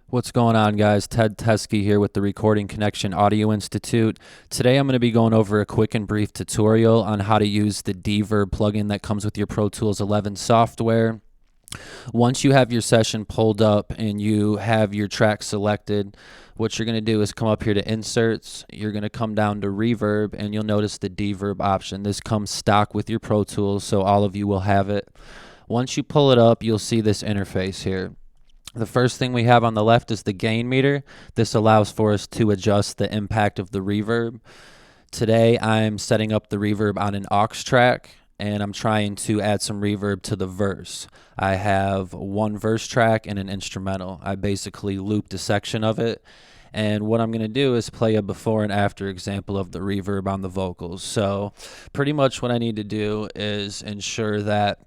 What's going on, guys? Ted Teskey here with the Recording Connection Audio Institute. Today I'm going to be going over a quick and brief tutorial on how to use the D-Verb plugin that comes with your Pro Tools 11 software. Once you have your session pulled up and you have your track selected, what you're going to do is come up here to Inserts. You're going to come down to Reverb, and you'll notice the D-Verb option. This comes stock with your Pro Tools, so all of you will have it. Once you pull it up, you'll see this interface here. The first thing we have on the left is the gain meter. This allows for us to adjust the impact of the reverb. Today I'm setting up the reverb on an aux track, and I'm trying to add some reverb to the verse. I have one verse track and an instrumental. I basically looped a section of it, and what I'm going to do is play a before and after example of the reverb on the vocals. So pretty much what I need to do is ensure that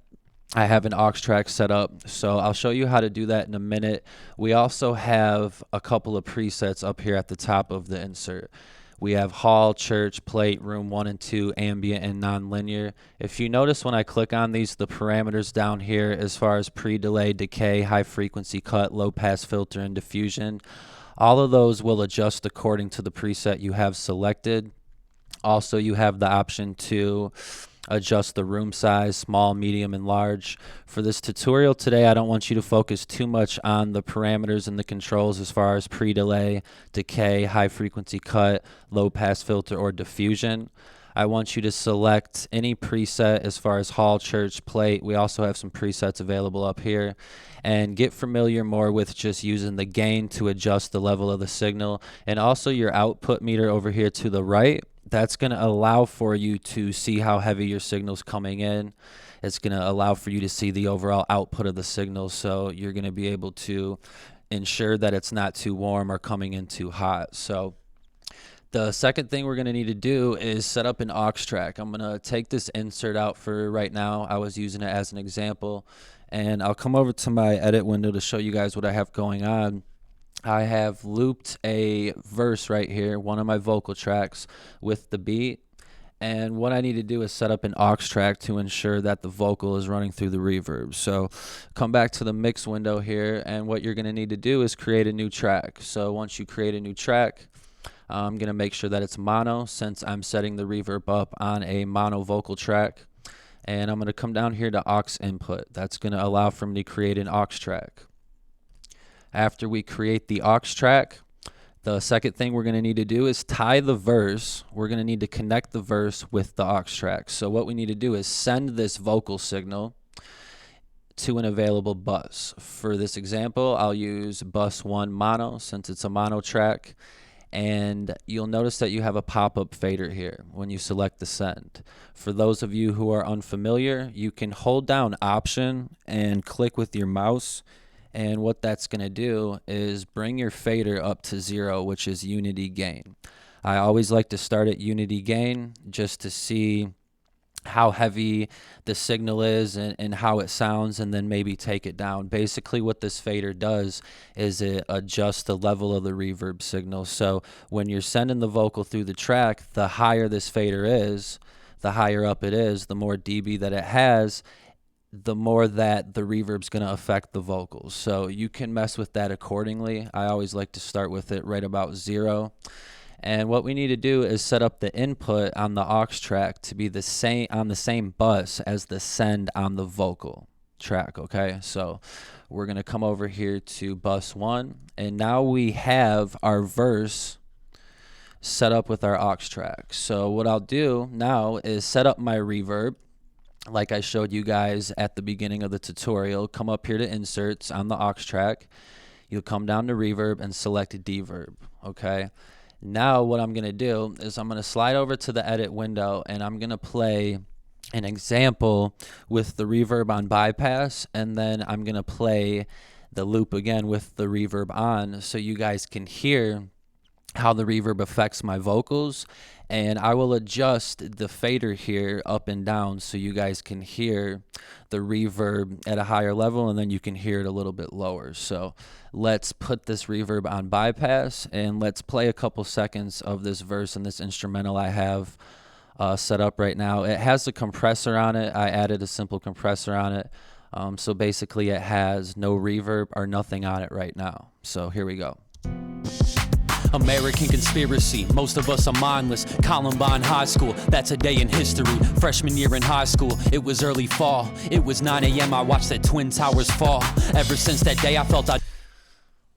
I have an aux track set up, so I'll show you how to do that in a minute. We also have a couple of presets up here at the top of the insert. We have hall, church, plate, room 1 and 2, ambient, and nonlinear. If you notice when I click on these, the parameters down here as far as pre-delay, decay, high frequency cut, low pass filter, and diffusion, all of those will adjust according to the preset you have selected. Also, you have the option to adjust the room size, small, medium, and large. For this tutorial today, I don't want you to focus too much on the parameters and the controls as far as pre-delay, decay, high frequency cut, low pass filter, or diffusion. I want you to select any preset as far as hall, church, plate. We also have some presets available up here, and get familiar more with just using the gain to adjust the level of the signal, and also your output meter over here to the right. That's going to allow for you to see how heavy your signal's coming in. It's going to allow for you to see the overall output of the signal, so you're going to be able to ensure that it's not too warm or coming in too hot. So the second thing we're going to need to do is set up an aux track. I'm going to take this insert out for right now. I was using it as an example, and I'll come over to my edit window to show you guys what I have going on. I have looped a verse right here, one of my vocal tracks, with the beat, and what I need to do is set up an aux track to ensure that the vocal is running through the reverb. So come back to the mix window here, and what you're going to need to do is create a new track. So once you create a new track, I'm going to make sure that it's mono, since I'm setting the reverb up on a mono vocal track, and I'm going to come down here to aux input. That's going to allow for me to create an aux track. After we create the aux track, the second thing we're going to need to do is tie the verse. We're going to need to connect the verse with the aux track. So what we need to do is send this vocal signal to an available bus. For this example, I'll use bus 1 mono, since it's a mono track. And you'll notice that you have a pop-up fader here when you select the send. For those of you who are unfamiliar, you can hold down Option and click with your mouse. And what that's going to do is bring your fader up to 0, which is unity gain. I always like to start at unity gain just to see how heavy the signal is and how it sounds, and then maybe take it down. Basically what this fader does is it adjusts the level of the reverb signal. So when you're sending the vocal through the track, the higher this fader is, the higher up it is, the more dB that it has, the more that the reverb's going to affect the vocals. So you can mess with that accordingly. I always like to start with it right about 0. And what we need to do is set up the input on the aux track to be the same on the same bus as the send on the vocal track, okay? So we're going to come over here to bus 1, and now we have our verse set up with our aux track. So what I'll do now is set up my reverb like I showed you guys at the beginning of the tutorial. Come up here to Inserts on the aux track. You'll come down to Reverb and select D-Verb, okay? Now what I'm going to do is I'm going to slide over to the edit window, and I'm going to play an example with the reverb on bypass, and then I'm going to play the loop again with the reverb on, so you guys can hear how the reverb affects my vocals. And I will adjust the fader here up and down so you guys can hear the reverb at a higher level, and then you can hear it a little bit lower. So let's put this reverb on bypass, and let's play a couple seconds of this verse and this instrumental I have set up right now. It has a compressor on it. I added a simple compressor on it. So basically it has no reverb or nothing on it right now. So here we go. American conspiracy, most of us are mindless. Columbine High School, that's a day in history. Freshman year in high school, it was early fall. It was 9 a.m., I watched the Twin Towers fall. Ever since that day, I felt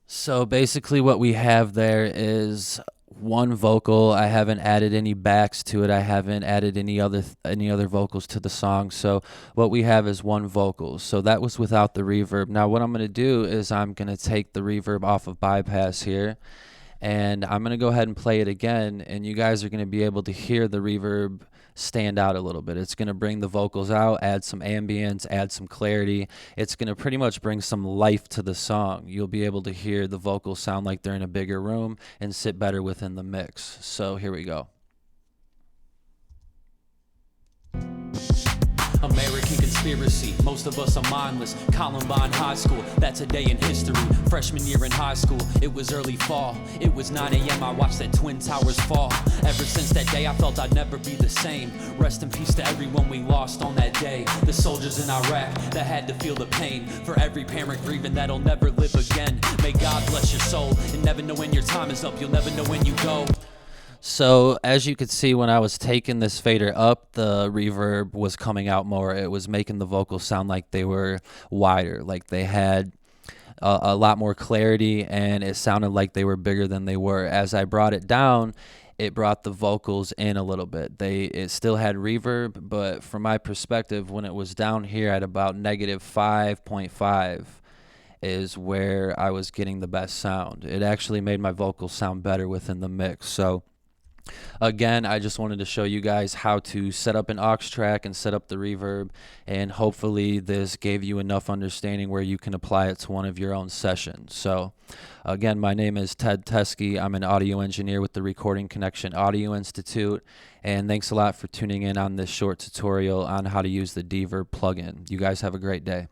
So basically what we have there is one vocal. I haven't added any backs to it. I haven't added any other vocals to the song. So what we have is one vocal. So that was without the reverb. Now what I'm going to do is I'm going to take the reverb off of bypass here, and I'm going to go ahead and play it again, and you guys are going to be able to hear the reverb stand out a little bit. It's going to bring the vocals out, add some ambience, add some clarity. It's going to pretty much bring some life to the song. You'll be able to hear the vocals sound like they're in a bigger room and sit better within the mix. So here we go. American conspiracy, most of us are mindless. Columbine High School, that's a day in history. Freshman year in high school, it was early fall. It was 9 a.m., I watched the Twin Towers fall. Ever since that day, I felt I'd never be the same. Rest in peace to everyone we lost on that day. The soldiers in Iraq that had to feel the pain. For every parent grieving that'll never live again. May God bless your soul, and never know when your time is up. You'll never know when you go. So as you could see, when I was taking this fader up, the reverb was coming out more. It was making the vocals sound like they were wider, like they had a lot more clarity, and it sounded like they were bigger than they were. As I brought it down, it brought the vocals in a little bit. It still had reverb, but from my perspective, when it was down here at about -5.5 is where I was getting the best sound. It actually made my vocals sound better within the mix. So again, I just wanted to show you guys how to set up an aux track and set up the reverb, and hopefully this gave you enough understanding where you can apply it to one of your own sessions. So again, my name is Ted Teskey. I'm an audio engineer with the Recording Connection Audio Institute, and thanks a lot for tuning in on this short tutorial on how to use the D-Verb plugin. You guys have a great day.